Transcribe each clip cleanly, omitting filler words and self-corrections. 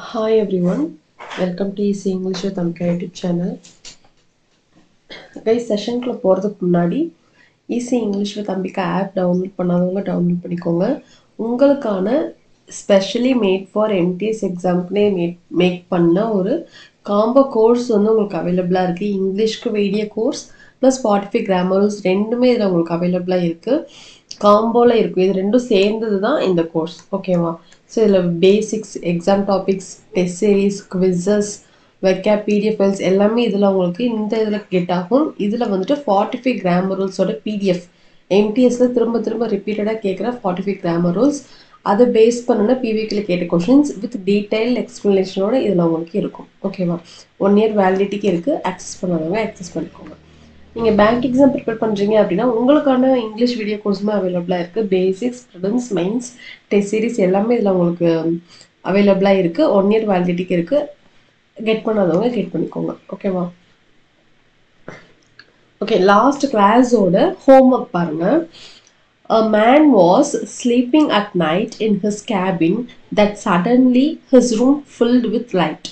Hi everyone, welcome to Easy English with Amka YouTube channel. Guys, session குள்ள போறதுக்கு முன்னாடி Easy English with Ambika app download பண்ணாதவங்க download பண்ணிக்கோங்க. உங்களுக்கான specially made for MTS examனே make பண்ண ஒரு காம்போ கோர்ஸ் வந்து உங்களுக்கு அவைலபிளா இருக்கு. இங்கிலீஷ்க்கு video course plus Spotify grammar rules ரெண்டுமே இதுல உங்களுக்கு அவைலபிளா இருக்கு. காம்போல இருக்கு. இது ரெண்டும் சேர்ந்தது தான் இந்த கோர்ஸ். ஓகேவா? So இதுல basics, exam topics, test series, quizzes, vocab, PDF files எல்லாமே இதுல உங்களுக்கு இந்த இதுல கெட் ஆகும். இதுல வந்துட்டு 45 grammar rules ஓட PDF MTSல திரும்ப ரிப்பீட்டடா கேக்குற 45 grammar rules அதை பேஸ் பண்ணன PVQல கேட்ட क्वेश्चंस வித் டீடைல்ட் எக்ஸ்பிளனேஷனோட இதுல உங்களுக்கு இருக்கும். ஓகேவா? 1 year வேலிடிட்டிக்கு இருக்கு. அக்சஸ் பண்ணாதவங்க அக்சஸ் பண்ணிக்கோங்க. நீங்க பேங்க் எக்ஸாம் ப்ரிப்பேர் பண்றீங்க அப்படின்னா உங்களுக்கான இங்கிலீஷ் வீடியோ கோர்ஸ்மே அவைலபிளா இருக்கு. Basics, prelims, mains, test series எல்லாமே இதுல உங்களுக்கு அவைலபிளா இருக்கு. 1 year வேலிடிட்டிக்கு இருக்கு. கெட் பண்ணாதவங்க கெட் பண்ணிக்கோங்க. ஓகேவா? ஓகே, லாஸ்ட் கிளாஸோட ஹோம்வொர்க் பாருங்க. A man was sleeping at night in his cabin that suddenly his room filled with light.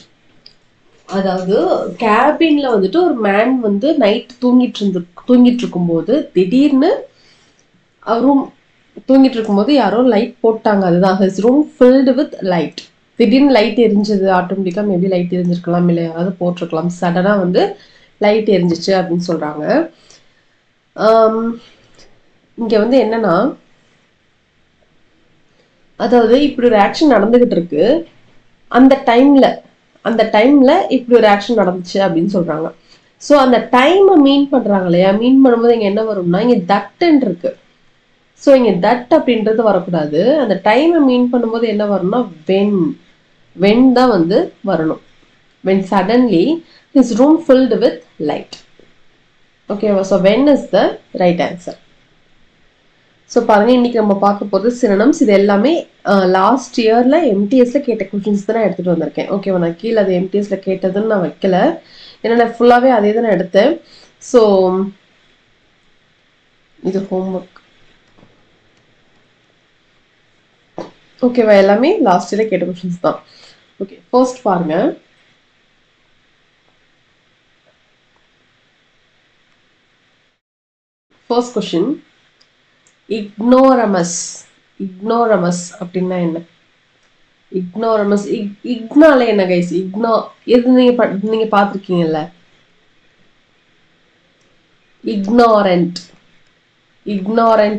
அதாவது கேபின்ல வந்துட்டு ஒரு மேன் வந்து நைட் தூங்கிட்டு இருக்கும்போது திடீர்னு ரூம் தூங்கிட்டு இருக்கும்போது யாரோ லைட் போட்டாங்க. அதுதான் his room filled with light. திடீர்னு லைட் எரிஞ்சது. ஆட்டோமேட்டிக்கா மேபி லைட் எரிஞ்சிருக்கலாம், இல்லை யாராவது போட்டிருக்கலாம். சடனா வந்து லைட் எரிஞ்சிச்சு அப்படின்னு சொல்றாங்க. இங்க வந்து என்னன்னா, அதாவது இப்படி ஒரு ஆக்ஷன் நடந்துகிட்டு இருக்கு. அந்த டைம்ல இப்படி ஒரு ஆக்ஷன் நடந்துச்சு அப்படின்னு சொல்றாங்க. ஸோ அந்த டைம் மீன் பண்றாங்க இல்லையா? மீன் பண்ணும்போது இங்க என்ன வரும்னா, இங்க தட்டுன்னு இருக்கு. ஸோ இங்க தட் அப்படின்றது வரக்கூடாது. அந்த டைமை மீன் பண்ணும்போது என்ன வரும்னா வென் தான் வந்து வரணும். when suddenly his room filled with light. ஓகேவா? So when is the right answer. So பாருங்க, இன்னைக்கு நம்ம பார்க்க போகிறது சினோனிம்ஸ். இது எல்லாமே லாஸ்ட் இயர்ல எம்டிஎஸ்ல கேட்ட கொஸ்டின்ஸ் தான் நான் எடுத்துட்டு வந்திருக்கேன். ஓகேவா? நான் கீழே அது எம்டிஎஸ்ல கேட்டதுன்னு நான் வைக்கல, ஏன்னா நான் ஃபுல்லாவே அதே தான் நான் எடுத்தேன். ஸோ இது ஹோம்ஒர்க். ஓகேவா? எல்லாமே லாஸ்ட் இயர்ல கேட்ட கொஸ்டின்ஸ் தான். ஓகே, ஃபர்ஸ்ட் பாருங்க. ஃபர்ஸ்ட் கொஸ்டின், இக்னோரமஸ் அப்படின்னா என்ன? இக்னோரமஸ் இக்னால என்ன கைஸ்? இது நீங்க பார்த்திருக்கீங்கல்ல. இக்னாரண்ட்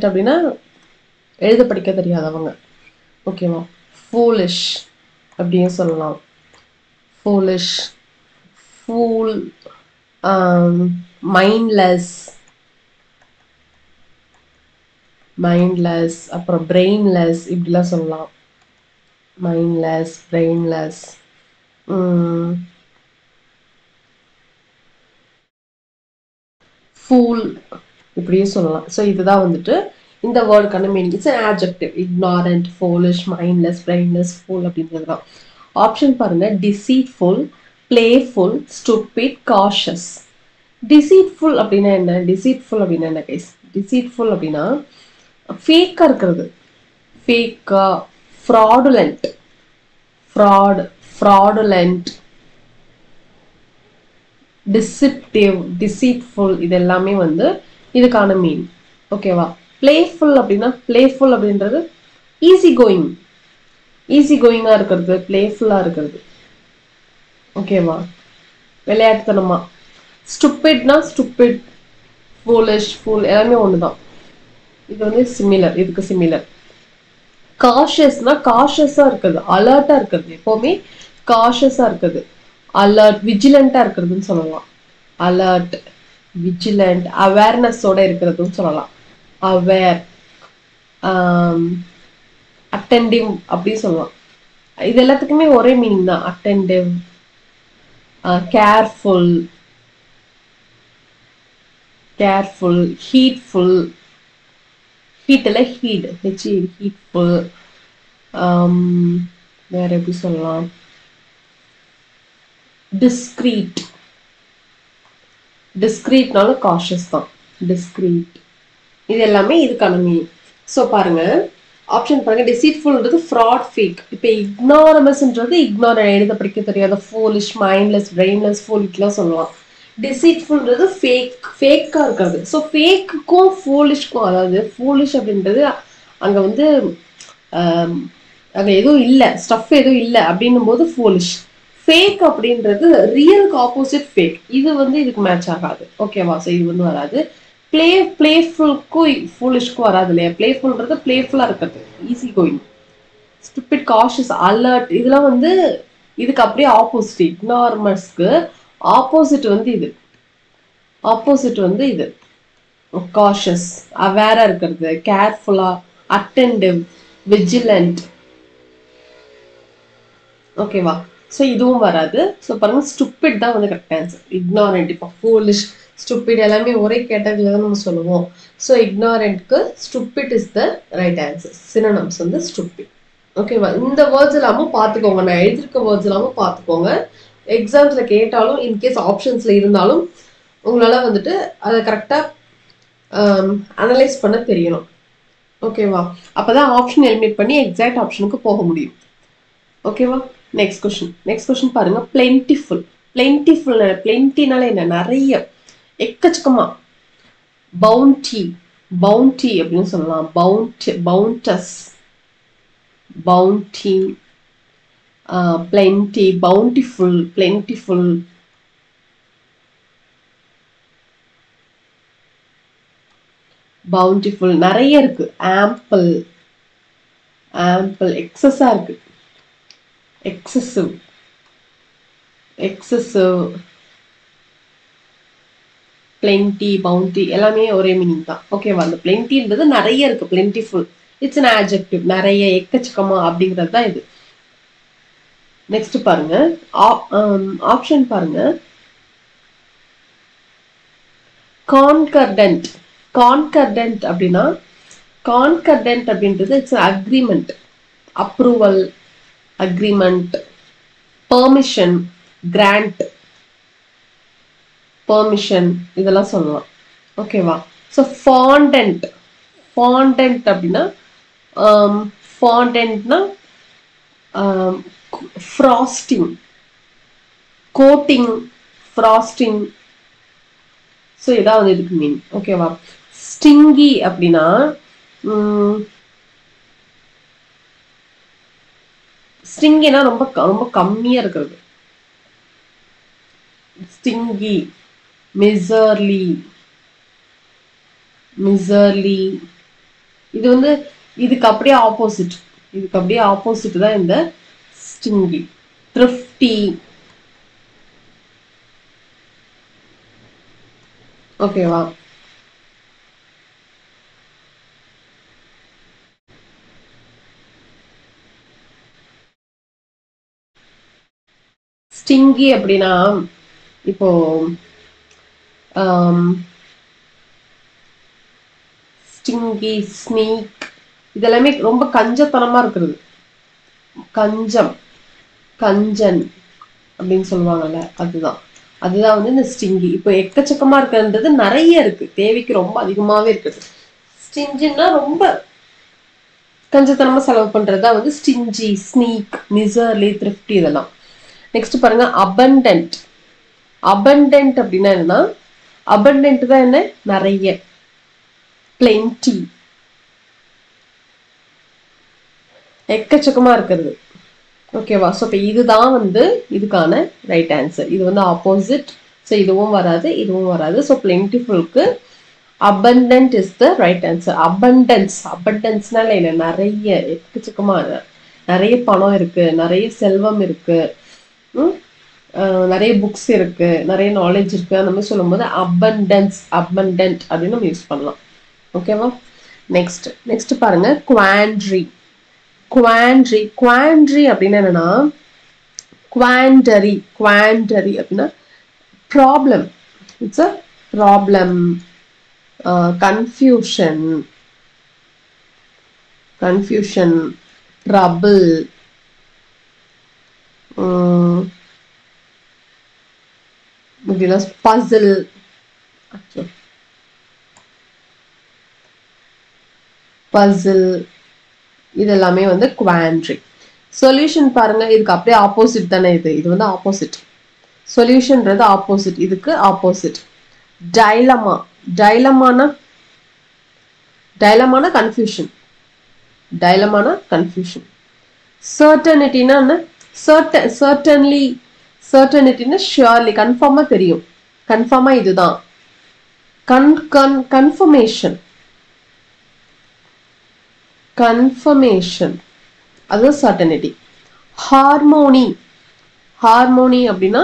அப்படின்னா எழுத படிக்க தெரியாதவங்க. ஓகேவா? ஃபூலிஷ் அப்படின்னு சொல்லலாம். ஃபூலிஷ், ஃபூல், மைண்ட்லெஸ், அப்புறம் பிரெயின்லெஸ் இப்படிலாம் சொல்லலாம். மைண்ட்லெஸ், பிரெயின்லெஸ், ஃபூல் இப்படியே சொல்லலாம். ஸோ இதுதான் வந்துட்டு இந்த வேர்டுக்கான meaning. It's an adjective. ignorant, foolish, mindless, brainless, fool அப்படின்றது தான். ஆப்ஷன் பாருங்க. deceitful, playful, stupid, cautious. deceitful அப்படின்னா என்ன? deceitful அப்படின்னா என்ன கைஸ்? deceitful அப்படின்னா ஃபேக்கா இருக்கிறது. ஃபேக்கா, ஃப்ராடுலண்ட், ஃப்ராடுலண்ட், டிசிப்டிவ், டிசீட்ஃபுல், இது எல்லாமே வந்து இதுக்கான மீன். ஓகேவா? பிளேஃபுல் அப்படின்னா, பிளேஃபுல் அப்படின்றது ஈஸி கோயிங்கா இருக்கிறது, பிளேஃபுல்லா இருக்கிறது. ஓகேவா? விளையாட்டுத்தனமா. ஸ்டூபிட்னா ஸ்டூபிட், ஃபூலிஷ், ஃபூல் எல்லாமே ஒண்ணுதான். இது வந்து சிமிலர், இதுக்கு சிமிலர். காஷியஸ்னா காஷியஸா இருக்குது, அலர்ட்டா இருக்குது, எப்பவுமே காஷியஸா இருக்குது. அலர்ட், விஜிலண்டா இருக்கிறதுன்னு சொல்லலாம். அலர்ட், விஜிலண்ட், அவேர்னஸோட இருக்கிறதுன்னு சொல்லலாம். அவேர், அட்டென்டிவ் அப்படின்னு சொல்லலாம். இது எல்லாத்துக்குமே ஒரே மீனிங் தான். அட்டென்டிவ், கேர்ஃபுல், ஹீட்ஃபுல், ஹீட்ல ஹீட்ஃபுல். வேற எப்படி சொல்லலாம்? டிஸ்கிரீட்னால காஷியஸ் தான். டிஸ்கிரீட், இது எல்லாமே இதுக்கான மீனிங். ஸோ பாருங்க, ஆப்ஷன் பாருங்க, deceitfulன்றது fraud, fake. இப்போ ignoramusன்றது ignore, எழுத படிக்க தெரியாத, foolish, mindless, brainless, foolishலாம் சொல்லலாம். deceitfulன்றது ஃபேக்கா இருக்காது. ஸோ ஃபேக்குக்கும் ஃபூலிஷ்க்கும், அதாவது ஃபூலிஷ் அப்படின்றது அங்க வந்து அங்க எதுவும் இல்லை, ஸ்டஃப் எதுவும் இல்லை அப்படின்னும் போது ஃபூலிஷ். ஃபேக் அப்படின்றது ரியலுக்கு ஆப்போசிட் ஃபேக். இது வந்து இதுக்கு மேட்ச் ஆகாது. ஓகேவா? ஸோ இது வந்து வராது. பிளேஃபுல்க்கும் ஃபூலிஷ்க்கும் வராது இல்லையா? பிளேஃபுல்ன்றது பிளேஃபுல்லா இருக்கிறது, easy going. Stupid, cautious, alert, இதெல்லாம் வந்து இதுக்கு அப்படியே ஆப்போசிட். இக்னார்மஸ்க்கு ஆப்போசிட் வந்து இது. ஆப்போசிட் வந்து இது காஷியஸ், அவேரா இருக்கிறது, கேர்ஃபுல்லா, அட்டென்டிவ், விஜிலண்ட். ஓகேவா? ஸோ இதுவும் வராது. ஸோ பாருங்க, ஸ்டூபிட் தான் வந்து கரெக்ட் ஆன்சர். இக்னாரண்ட், இப்போ ஃபூலிஷ், ஸ்டூபிட் எல்லாமே ஒரே கேட்டகரியில தான் நம்ம சொல்லுவோம். ஸோ இக்னாரண்ட்க்கு stupid is the right answer. Synonyms வந்து ஸ்டூபிட். ஓகேவா? இந்த வேர்ட்ஸ் இல்லாமல் பார்த்துக்கோங்க, நான் எழுதிருக்க வேர்ட்ஸ் இல்லாமல் பார்த்துக்கோங்க. எக்ஸாம்ஸ்ல கேட்டாலும் இன்கேஸ் ஆப்ஷன்ஸ்ல இருந்தாலும் உங்களால வந்துட்டு அதை கரெக்டா அனலைஸ் பண்ண தெரியணும். ஓகேவா? அப்பதான் ஆப்ஷன் எலிமினேட் பண்ணி எக்ஸாக்ட் ஆப்ஷனுக்கு போக முடியும். ஓகேவா? நெக்ஸ்ட் கொஸ்டின் பாருங்க. பிளென்டிஃபுல். பிளென்டினால என்ன? நிறைய, எக்கச்சக்கமா. பவுண்டி அப்படின்னு சொல்லலாம். பவுண்டஸ், பவுண்டி, பிளென்டி, பிளென்டிஃபுல். பவுண்டிஃபுல் நிறைய இருக்கு. ஆம்பிள், எக்ஸஸா இருக்கு. எக்ஸசிவ், பிளென்டி, பவுண்டி எல்லாமே ஒரே மீனிங் தான். ஓகேவா? அந்த பிளென்டின்றது நிறைய இருக்கு. Plentiful it's an adjective. நிறைய, எக்கச்சக்கமா அப்படிங்கிறது தான் இது. நெக்ஸ்ட் பாருங்க, ஆப்ஷன் பாருங்க. கான்கர்டன்ட். அப்படின்னா, கான்கர்டன்ட் அப்படின்றது it's agreement, approval, agreement, permission, grant, permission, இதெல்லாம் சொல்லலாம். ஓகேவா? ஸோ ஃபாண்டன்ட் அப்படின்னா, ஃபாண்டன்ட்னா ஃப்ராஸ்டிங், கோட்டிங், ஃப்ராஸ்டிங். ஸோ இதான் வந்து இதுக்கு மீன். ஓகேவா? ஸ்டிங்கி அப்படின்னா ஸ்டிங்கினா ரொம்ப ரொம்ப கம்மியா இருக்கிறது. ஸ்டிங்கி, மிசர்லி. இது வந்து இதுக்கு அப்படியே ஆப்போசிட் தான் இந்த ஸ்டிங்கி. த்ரிஃப்டி. ஓகேவா? ஸ்டிங்கி அப்படின்னா, இப்போ ஸ்டிங்கி, ஸ்னீக், இதெல்லாமே ரொம்ப கஞ்சத்தனமா இருக்கிறது. கஞ்சன் அப்படின்னு சொல்லுவாங்கல்ல, அதுதான் வந்து இந்த ஸ்டிங்கி. இப்போ எக்கச்சக்கமா இருக்கிறது நிறைய இருக்கு, தேவைக்கு ரொம்ப அதிகமாவே இருக்குது. ஸ்டிஞ்சின்னா ரொம்ப கஞ்சத்தனமா செலவு பண்றதா வந்து ஸ்டிஞ்சி, ஸ்னீக், மிசர்லி, த்ரிஃப்டி இதெல்லாம். நெக்ஸ்ட் பாருங்க, அபண்டன்ட். அப்படின்னா என்னன்னா, அபண்டன்ட் தான் என்ன? நிறைய. பிளென்டி, எக்கச்சக்கமா இருக்கிறது. ஓகேவா? ஸோ இப்போ இதுதான் வந்து இதுக்கான ரைட் ஆன்சர். இது வந்து ஆப்போசிட். ஸோ இதுவும் வராது. ஸோ பிளென்டிஃபுல்க்கு abundant is the right answer. abundanceனால என்ன? நிறைய, எக்கச்சக்கமா, நிறைய பணம் இருக்கு, நிறைய செல்வம் இருக்கு, நிறைய புக்ஸ் இருக்கு, நிறைய நாலேஜ் இருக்கு, அந்த மாதிரி சொல்லும் போது abundant அப்படின்னு நம்ம யூஸ் பண்ணலாம். ஓகேவா? நெக்ஸ்ட் பாருங்க, குவாண்ட்ரி அப்படின்னா என்னன்னா, குவாண்டரி அப்படின்னா problem. It's a problem. Confusion, trouble, puzzle, இது எல்லாமே வந்து quandary. சொல்யூஷன் பாருங்க, இதுக்கு அப்படியே ஆப்போசிட் தானே. இது வந்து ஆப்போசிட். சொல்யூஷன்ன்றது ஆப்போசிட், இதுக்கு ஆப்போசிட். டைலமா, டைலமான கன்ஃபியூஷன், கன்ஃபியூஷன். சர்டனிட்டினா என்ன? சர்டனிட்டினா ஷியோர்லி, கன்ஃபார்மா தெரியும், கன்ஃபார்மா இதுதான். கன்ஃபர்மேஷன் அது சர்டனிட்டி. ஹார்மோனி அப்படின்னா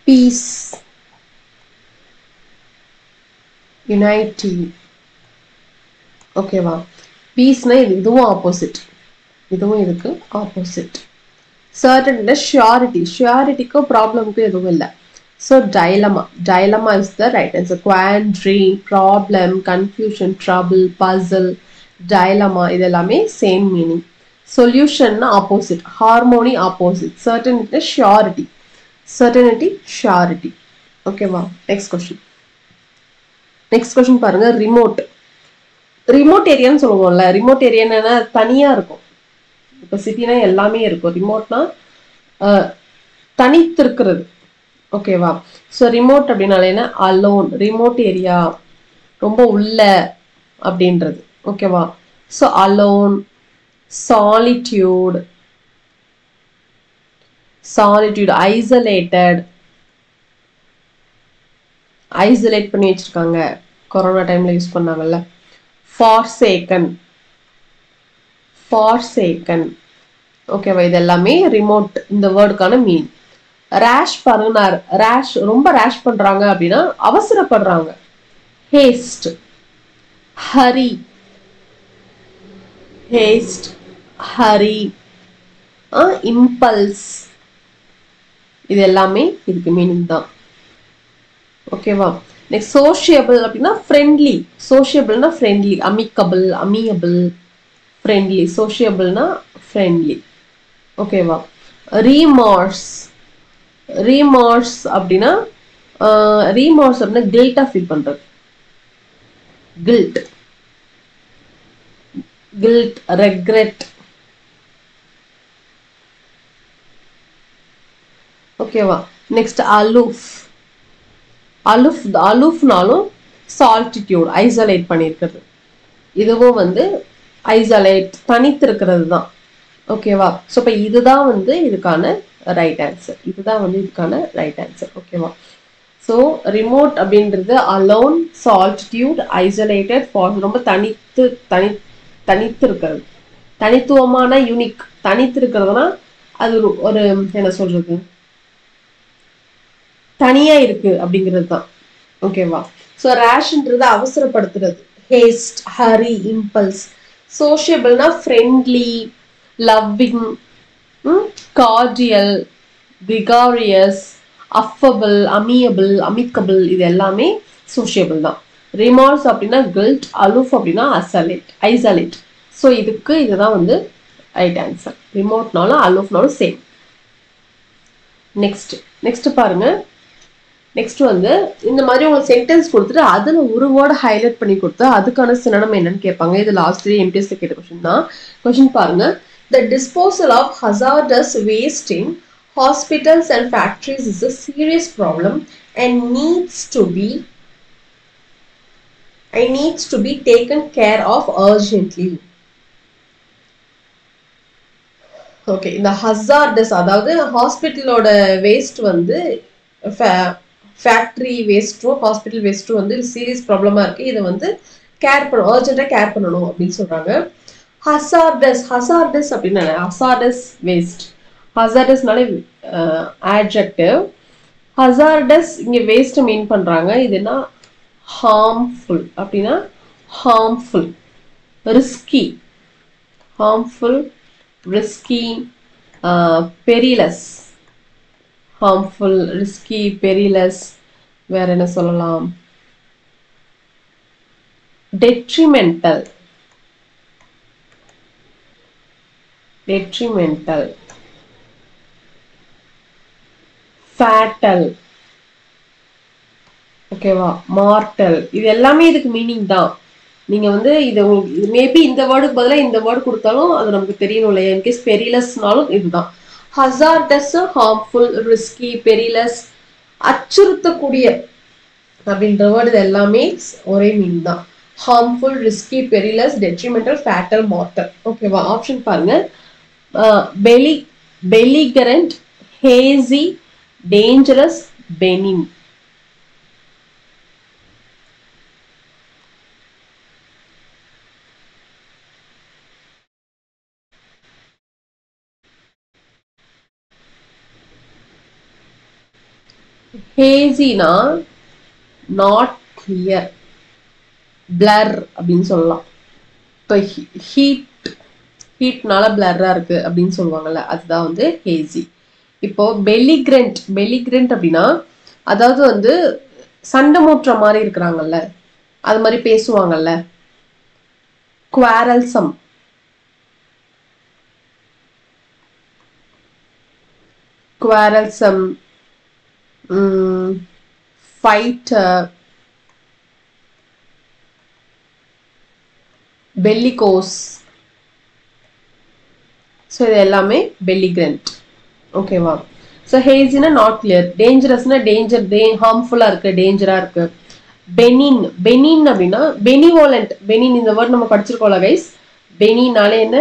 பீஸ், யுனைட்டி. ஓகேவா? பீஸ்னா இதுவும் ஆப்போசிட், இதுவும் இதுக்கு ஆப்போசிட். சர்டனிட்டி ஷியாரிட்டிக்கும் ப்ராப்ளமுக்கும் எதுவும் இல்லை. So dilemma is the right answer. Quandary, problem, confusion, trouble, puzzle, dilemma இது எல்லாமே சேம் மீனிங். சொல்யூஷன்னா opposite, harmony opposite, certainty surety. ஓகேவா? நெக்ஸ்ட் கொஸ்டின் பாருங்க. ரிமோட் ஏரியான்னு சொல்லுவோம்ல. ரிமோட் ஏரியான்னா தனியா இருக்கும். இப்போ சிட்டினா எல்லாமே இருக்கும். ரிமோட்னா தனித்து இருக்கிறது. ஓகேவா? ஸோ ரிமோட் அப்படின்னால என்ன? அலோன். ரிமோட் ஏரியா ரொம்ப உள்ள அப்படின்றது. ஓகேவா? ஸோ அலோன், சாலிட்யூட், ஐசோலேட் பண்ணி வச்சிருக்காங்க, கொரோனா டைம்ல யூஸ் பண்ணாங்கல்ல. ஃபார்சேக்கன். ஓகேவா? இது எல்லாமே ரிமோட் இந்த வேர்டுக்கான மீன். ரேஷ் பாருங்க. ரொம்ப ரேஷ் பண்றாங்க அப்படின்னா அவசரப்படுறாங்க. ஹேஸ்ட், ஹரி, இம்பல்ஸ் இது எல்லாமே இதுக்கு மீனிங் தான். ஓகேவா? நெக்ஸ்ட் சோஷியபிள் அப்படின்னா ஃப்ரெண்ட்லி. சோஷியபிள்னா ஃப்ரெண்ட்லி, அமியபிள், ஃப்ரெண்ட்லி. சோஷியபிள்னா ஃப்ரெண்ட்லி. ஓகேவா? ரீமார்ஸ் அப்படின்னா கில்ட்டா ஃபீல் பண்றது. Guilt, regret. ஓகேவா? நெக்ஸ்ட் அலூஃப்னாலும் சால்டிடியூட், ஐசோலேட் பண்ணியிருக்கிறது. இதுவும் வந்து ஐசோலேட், தனித்து இருக்கிறது தான். ஓகேவா? ஸோ இப்போ இதுதான் வந்து இதுக்கான ரைட் ஆன்சர். ஓகேவா? ஸோ ரிமோட் அப்படின்றது அலோன், சால்டிடியூட், ஐசோலேட்டட், ரொம்ப தனித்து இருக்கிறது. தனித்துவமான யூனிக். தனித்து இருக்கிறதுனா அது ஒரு என்ன சொல்றது, தனியா இருக்கு அப்படிங்கிறது தான். ஓகேவா? ஸோ ரேஷ்ன்றது அவசரப்படுத்துறது. Haste, hurry, impulse. சோஷியபிள்னா friendly, loving, cordial, gregarious, affable, amicable இது எல்லாமே சோஷியபிள் தான். ரிமார்ஸ் அப்படின்னா கில்ட், அலூஃப் அப்படின்னா ஐசோலேட். ஸோ இதுதான் வந்து ரைட் ஆன்சர். ரிமோட்னாலும் அலூஃப்னாலும் சேம். நெக்ஸ்ட் பாருங்க. நெக்ஸ்ட் வந்து இந்த மாதிரி உங்களுக்கு சென்டென்ஸ் கொடுத்துட்டு அதுல ஒரு வேர்டு ஹைலைட் பண்ணி கொடுத்து அதுக்கான சினோனிம் என்னன்னு கேட்பாங்க. இது லாஸ்ட் எம்டிஎஸ்ல கேட்ட கொஸ்டின் தான். கொஸ்டின் பாருங்க. The disposal of hazardous waste in hospitals and factories is a serious problem and needs to be taken care of urgently. Okay, இந்த ஹசார்டஸ் அதாவது ஹாஸ்பிட்டலோட வேஸ்ட் வந்து ஃபேக்டரி வேஸ்ட்டும் ஹாஸ்பிட்டல் வேஸ்ட்டும் வந்து சீரியஸ் ப்ராப்ளமா இருக்கு. இதை வந்து அர்ஜென்ட்டா கேர் பண்ணணும் அப்படின்னு சொல்றாங்க. ஹசார்டஸ் அப்படின்னா ஹசார்டஸ் வேஸ்ட். ஹசார்டஸ்னாலே ஆட்ஜெக்டிவ். ஹசார்டஸ் இங்க வேஸ்ட் மீன் பண்றாங்க. இதுனா ஹார்ம்ஃபுல் அப்படின்னா harmful, risky, harmful, risky, perilous, harmful, risky, perilous, வேற என்ன சொல்லலாம்? detrimental, detrimental, fatal, ஓகேவா, மார்டல். இது எல்லாமே இதுக்கு மீனிங் தான். நீங்க வந்து இது உங்களுக்கு மேபி இந்த வேர்டுக்கு பதிலா இந்த வேர்டு கொடுத்தாலும் அது நமக்கு தெரியணும் இல்லையா? இன்கேஸ் பெரிலஸ்னாலும் இதுதான். ஹசார்டஸ், ஹார்ம்ஃபுல், ரிஸ்கி, பெரிலஸ், அச்சுறுத்தக்கூடிய அப்படின்ற வேர்டு இது எல்லாமே ஒரே மீனிங் தான். Harmful, risky, perilous, detrimental, fatal, mortal. ஓகேவா? ஆப்ஷன் பாருங்க. belligerent, hazy, dangerous, benign. ஹேசினா நாட் கிளியர், பிளர் அப்படின்னு சொல்லலாம். இப்போ ஹீட்னால பிளர்ரா இருக்கு அப்படின்னு சொல்லுவாங்கல்ல, அதுதான் வந்து ஹேசி. இப்போ பெலிகிரண்ட் அப்படின்னா அதாவது வந்து சண்டை மூட்டுற மாதிரி இருக்கிறாங்கல்ல, அது மாதிரி பேசுவாங்கல்ல. குவாரல்சம், ஃபைட்டர், பெல்லிகோஸ். ஸோ இது எல்லாமே பெல்லிகிரண்ட். ஓகேவா? ஸோ ஹேசினா நாட் கிளியர், டேஞ்சரஸ்னா ஹார்ம்ஃபுல்லா இருக்கு, டேஞ்சரா இருக்கு. பெனின் அப்படின்னா பெனிவோலண்ட். பெனின் இந்த வேர்ட் நம்ம படிச்சிருக்கோம்ல கைஸ். பெனினாலே என்ன?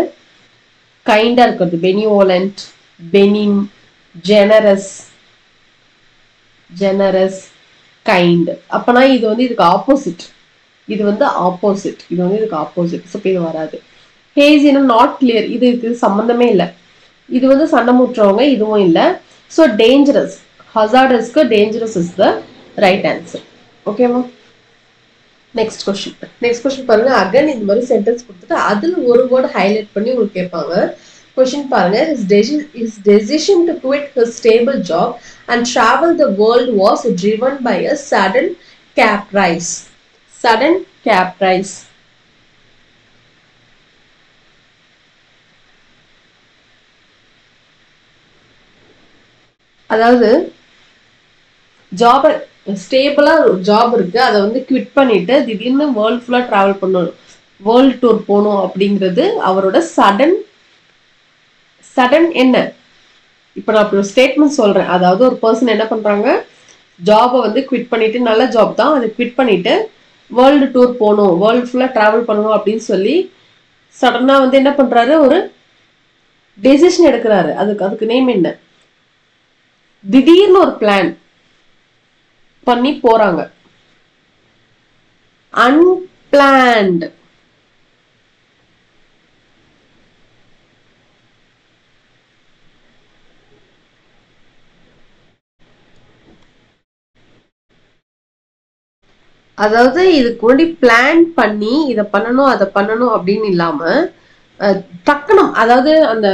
கைண்டா இருக்கிறது. பெனிவோலண்ட், பெனின், ஜெனரஸ், கைண்ட். அப்பனா இது வந்து இதுக்கு ஆப்போசிட். இது வந்து இதுக்கு ஆப்போசிட். ஸோ இது வராது. ஹேசினா நாட் கிளியர், இதுக்கு சம்பந்தமே இல்லை. இது வந்து சண்டை மூட்டுறவங்க, இதுவும் இல்லை. ஸோ டேஞ்சரஸ், ஹசார்டஸ்க்கு dangerous is the right answer. ஓகேவா? நெக்ஸ்ட் கொஸ்டின் பாருங்க. அகைன் இந்த மாதிரி சென்டென்ஸ் கொடுத்துட்டு அதில் ஒரு வேர்டு ஹைலைட் பண்ணி உங்களுக்கு கேட்பாங்க. கொஸ்டின் பாருங்க. His decision to quit his stable job and travel the world was driven by a sudden caprice. அதாவது ஸ்டேபிளா ஒரு ஜாப் இருக்கு, அதை வந்து குவிட் பண்ணிட்டு திடீர்னு வேர்ல்ட் ஃபுல்லா டிராவல் பண்ணணும், வேர்ல்ட் டூர் போகணும் அப்படிங்கிறது அவரோட சடன் என்ன. இப்ப நான் அப்படி ஒரு ஸ்டேட்மெண்ட் சொல்றேன். அதாவது ஒரு பர்சன் என்ன பண்றாங்க, ஜாபை வந்து குவிட் பண்ணிட்டு, நல்ல ஜாப் தான், அதை குவிட் பண்ணிட்டு வேர்ல்டு டூர் போகணும், வேர்ல்டு ஃபுல்லா டிராவல் பண்ணணும் அப்படின்னு சொல்லி சடனா வந்து என்ன பண்றாரு, ஒரு டெசிஷன் எடுக்கிறாரு. அதுக்கு நேம் என்ன? திடீர்னு ஒரு பிளான் பண்ணி போறாங்க. அன்பிளான்ட். அதாவது இதுக்கு முன்னாடி பிளான் பண்ணி இதை பண்ணணும் அதை பண்ணணும் அப்படின்னு இல்லாம டக்குனு, அதாவது அந்த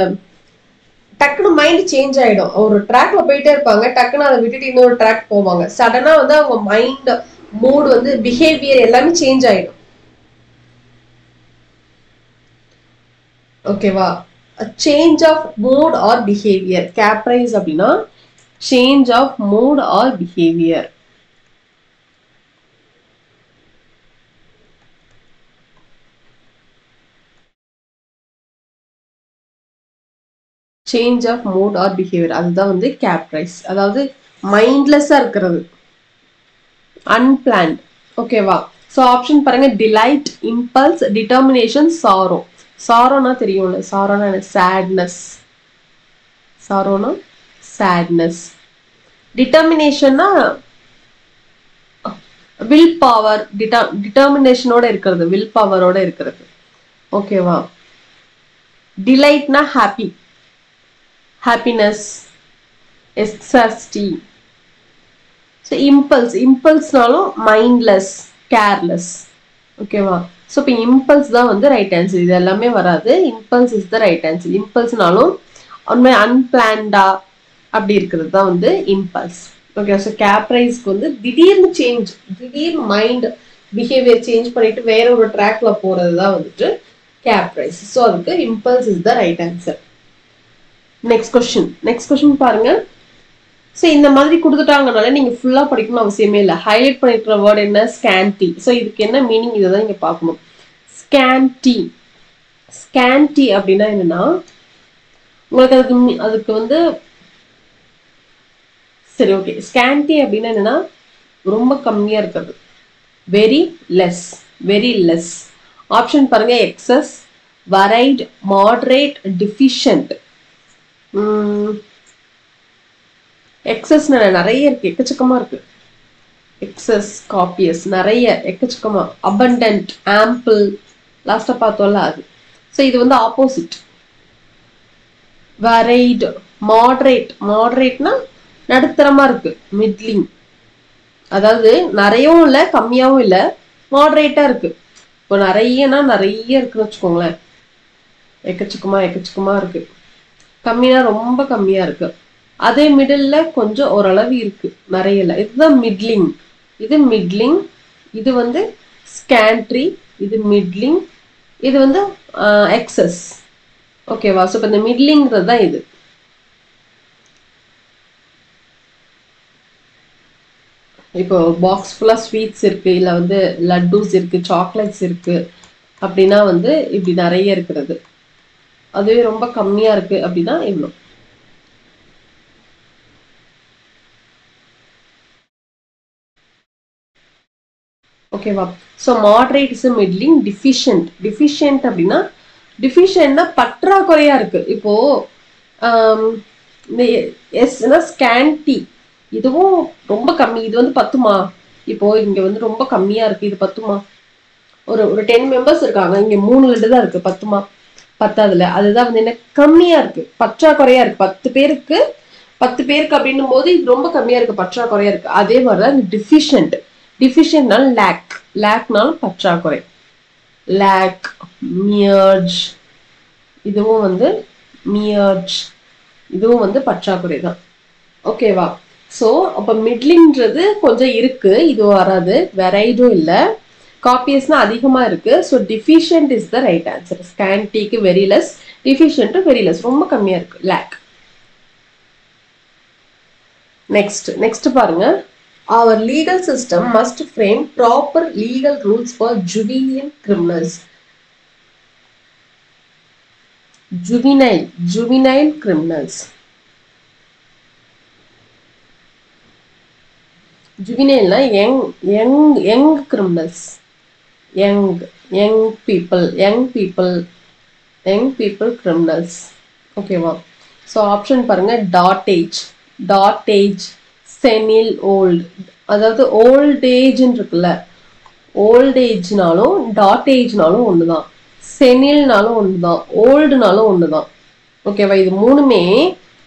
டக்குனு மைண்ட் சேஞ்ச் ஆயிடும். ஒரு ட்ராக்ல போயிட்டே இருப்பாங்க, டக்குன்னு அதை விட்டுட்டு இன்னொரு ட்ராக் போவாங்க. சடனா வந்து அவங்க மைண்ட், மூட் வந்து பிஹேவியர் எல்லாமே சேஞ்ச் ஆயிடும். ஓகேவா? Change of mood or behaviour. Caprice அப்படின்னா change of mood or behaviour. Change of mood or behaviour, அதுதான் வந்து கேப்ரைஸ். அதாவது மைண்ட்லெஸ்ஸா இருக்கிறது, அன்பிளான்ட். ஓகேவா? ஸோ ஆப்ஷன் பாருங்க. Delight, impulse, determination, sorrow. சாரோனா தெரியும்ல, சாரோனா சேட்னஸ். டிட்டர்மினேஷன்னா வில் பவர். டிட்டர்மினேஷனோட இருக்கிறது, வில் பவரோட இருக்கிறது. ஓகேவா? டிலைட்னா ஹாப்பினஸ், எக்ஸாஸ்டி. ஸோ இம்பல்ஸ்னாலும் மைண்ட்லெஸ், கேர்லெஸ். ஓகேவா? ஸோ இப்போ இம்பல்ஸ் தான் வந்து ரைட் ஆன்சர். இது எல்லாமே வராது. Impulse is the right answer. இம்பல்ஸ்னாலும் உண்மை அன்பிளான்டா அப்படி இருக்கிறது தான் வந்து இம்பல்ஸ். ஓகே, ஸோ கேப்ரைஸ்க்கு வந்து திடீர் மைண்ட் பிஹேவியர் சேஞ்ச் பண்ணிட்டு வேற ஒரு ட்ராக்ல போறது தான் வந்துட்டு கேப்ரைஸ். ஸோ அதுக்கு impulse is the right answer. Next question பாருங்க. ஸோ இந்த மாதிரி கொடுத்துட்டாங்கனால நீங்க ஃபுல்லா படிக்கணும்னு அவசியமே இல்லை. ஹைலைட் பண்ணிருக்கிற வேர்டு என்ன? ஸ்கேன்டி. ஸோ இதுக்கு என்ன மீனிங் இதை தான் நீங்க பார்க்கணும். ஸ்கேன்டி அப்படின்னா என்னன்னா உங்களுக்கு அதுக்கு வந்து சரி ஓகே. ஸ்கேன்டி அப்படின்னா என்னன்னா ரொம்ப கம்மியா இருக்கிறது. Very less. ஆப்ஷன் பாருங்க. Excess, varied, moderate, deficient. Excess நிறைய இருக்கு, எக்கச்சக்கமா இருக்கு. எக்ஸஸ், காப்பியஸ், நிறைய எக்கச்சக்கமா. அபண்டன்ட், ஆம்பிள், லாஸ்டா பார்த்தோம்ல அது. ஸோ இது வந்து ஆப்போசிட். வரைட், மாடரேட்னா நடுத்தரமா இருக்கு, மிட்லிங். அதாவது நிறையவும் இல்லை கம்மியாவும் இல்லை, மாடரேட்டா இருக்கு. இப்போ நிறைய இருக்குன்னு வச்சுக்கோங்களேன். எக்கச்சக்கமா இருக்கு. கம்மியா ரொம்ப கம்மியா இருக்கு. அதே மிடில்ல கொஞ்சம் ஓரளவு இருக்கு, நிறைய இல்லை. இதுதான் மிட்லிங். இது வந்து ஸ்கேன்ட்ரி, இது மிட்லிங், இது வந்து எக்ஸஸ். ஓகேவா? ஸோ இப்போ இந்த மிட்லிங்கிறது தான் இது. இப்போ பாக்ஸ் ஃபுல்லா ஸ்வீட்ஸ் இருக்கு, இல்லை வந்து லட்டூஸ் இருக்கு, சாக்லேட்ஸ் இருக்கு அப்படின்னா வந்து இப்படி நிறைய இருக்கிறது. அதுவே ரொம்ப கம்மியா இருக்கு அப்படின்னா இவ்வளோ. ஓகேவா? So moderate is middling. Deficient அப்படின்னா டிஃபிஷியன்ட்னா பற்றாக்குறையா இருக்கு. இப்போ இந்த ஸ்கேன்டி இதுவும் ரொம்ப கம்மி. இது வந்து பத்துமா? இப்போ இங்க வந்து ரொம்ப கம்மியா இருக்கு, இது பத்துமா? ஒரு 10 மெம்பர்ஸ் இருக்காங்க, இங்க 3 லட்டு தான் இருக்கு, பத்துமா? பத்தாதுல. அதுதான் வந்து என்ன? கம்மியா இருக்கு, பற்றாக்குறையா இருக்கு. 10 பேருக்கு அப்படின்னும் போது இது ரொம்ப கம்மியா இருக்கு, பற்றாக்குறையா இருக்கு. அதே மாதிரிதான் டிஃபிஷியன்ட்னால லேக்னாலும் பற்றாக்குறை. லேக், மியர்ஜ், இதுவும் வந்து இதுவும் வந்து பற்றாக்குறை தான். ஓகேவா? ஸோ அப்போ மிட்லிங்கிறது கொஞ்சம் இருக்கு, இது வராது. வெரைடும் இல்லை. காப்பியஸ்னா அதிகமா இருக்கு. So deficient is the right answer. ஸ்கேன்டிக்கு very less, deficient very less, ரொம்ப கம்மியா இருக்கு, லேக். நெக்ஸ்ட் பாருங்க. Our legal system must frame proper legal rules for juvenile criminals. Juvenile criminals. Juvenile young criminals. Young people criminals. Okay, wow. So option பாருங்க. dot age, senile old. அதாவது volt ஏஜ்ன்னு இருக்குல்ல, volt ஏஜ்னாலும் dot ஏஜ்னாலும் ஒண்ணுதான், செனில்னாலும் ஒண்ணுதான், ஓல்டுனாலும் ஒண்ணுதான். ஓகேவா? இது மூணுமே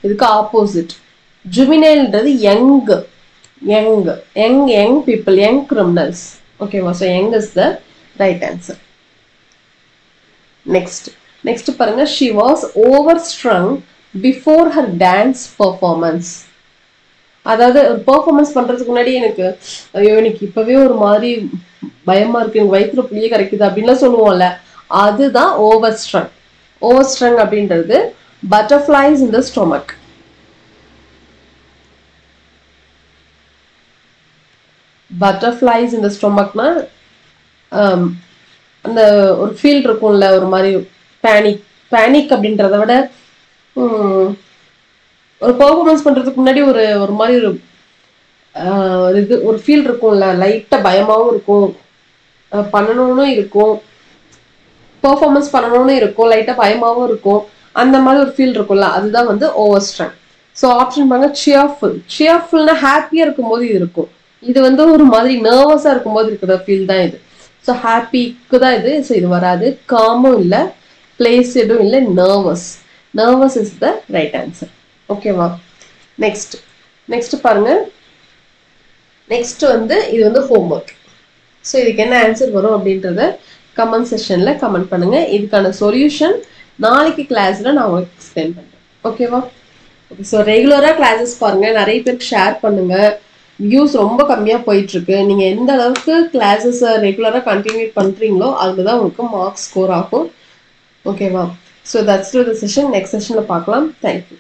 இதுக்கு ஆப்போசிட். ஜுவினைல்ன்றது யங் பீப்புள், யங் கிரிமினல்ஸ். ஓகேவா? So young is the right answer. Next பாருங்க. she was overstrung before her dance performance. அதாவது ஒரு பெர்ஃபார்மன்ஸ் பண்றதுக்கு முன்னாடி எனக்கு இப்பவே ஒரு மாதிரி பயமா இருக்கு, எனக்கு வயிற்றுல புளிய கரைக்குது அப்படின்லாம் சொல்லுவோம்ல, அதுதான் ஓவர்ஸ்ட்ரங் அப்படின்றது. Butterflies in the stomach. Butterflies in the ஸ்டொமக்னா அந்த ஒரு ஃபீல் இருக்கும்ல, ஒரு மாதிரி பேனிக் அப்படின்றத விட ஒரு பெர்ஃபார்மன்ஸ் பண்றதுக்கு முன்னாடி ஒரு மாதிரி ஒரு ஃபீல் இருக்கும்ல, லைட்டா பயமாவும் இருக்கும், பண்ணணும்னு இருக்கும், பெர்ஃபார்மன்ஸ் பண்ணணும்னு இருக்கும், லைட்டா பயமாவும் இருக்கும், அந்த மாதிரி ஒரு ஃபீல் இருக்கும்ல, அதுதான் வந்து ஓவர்ஸ்ட்ரங். ஸோ ஆப்ஷன் பாருங்க. சியர்ஃபுல்னா ஹாப்பியா இருக்கும்போது இது இருக்கும், இது வந்து ஒரு மாதிரி நர்வஸா இருக்கும்போது இருக்கிற ஃபீல் தான் இது. ஸோ ஹாப்பிக்கு தான் இது. ஸோ இது வராது. காமும் இல்லை, பிளேஸ்டும் இல்லை, nervous is the right answer. ஓகேவா? நெக்ஸ்ட் பாருங்க. நெக்ஸ்ட் வந்து இது வந்து ஹோம்ஒர்க். ஸோ இதுக்கு என்ன ஆன்சர் வரும் அப்படின்றத கமெண்ட் செஷன்ல கமெண்ட் பண்ணுங்க. இதுக்கான சொல்யூஷன் நாளைக்கு கிளாஸ்ல நான் உங்களுக்கு எக்ஸ்பிளைன் பண்றேன். ஓகேவா? ஓகே, ஸோ ரெகுலராக கிளாஸஸ் பாருங்கள், நிறைய பேருக்கு ஷேர் பண்ணுங்கள். வியூஸ் ரொம்ப கம்மியாக போயிட்டுருக்கு. நீங்கள் எந்த அளவுக்கு கிளாஸஸை ரெகுலராக கண்டினியூ பண்ணுறீங்களோ அதில் தான் உங்களுக்கு மார்க்ஸ் ஸ்கோர் ஆகும். ஓகேவா? So that's to the session. Next செஷனில் பார்க்கலாம். தேங்க்யூ.